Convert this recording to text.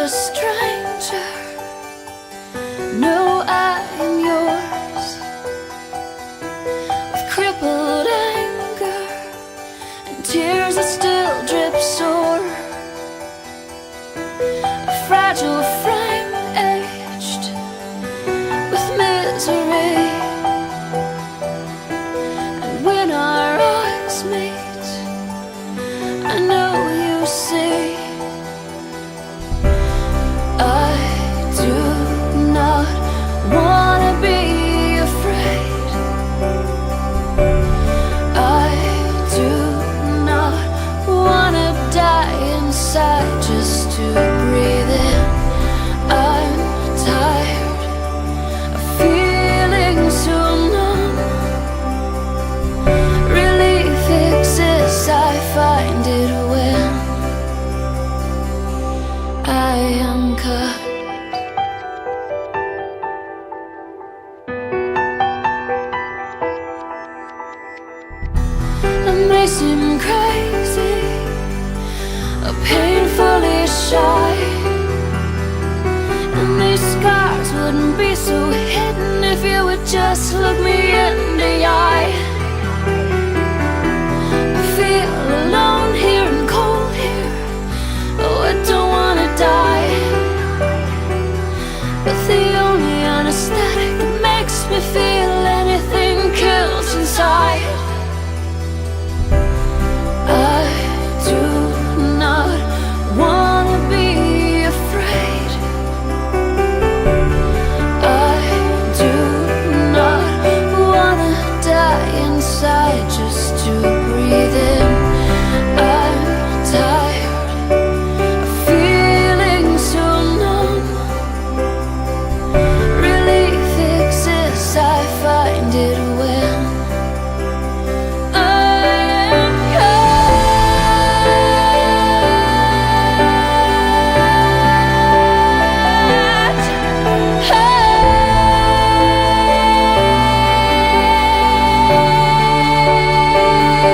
a stranger. No, I am yours. With crippled anger and tears that still drip sore, a fragile frame aged with misery. And when our eyes meet, I know you see. I do not wanna be afraid. I do not wanna die inside just to breathe in. I'm tired of feeling so numb. Relief exists, I find it when I am cut. I may seem crazy, or painfully shy, and these scars wouldn't be so hidden if you would just look me in the eye.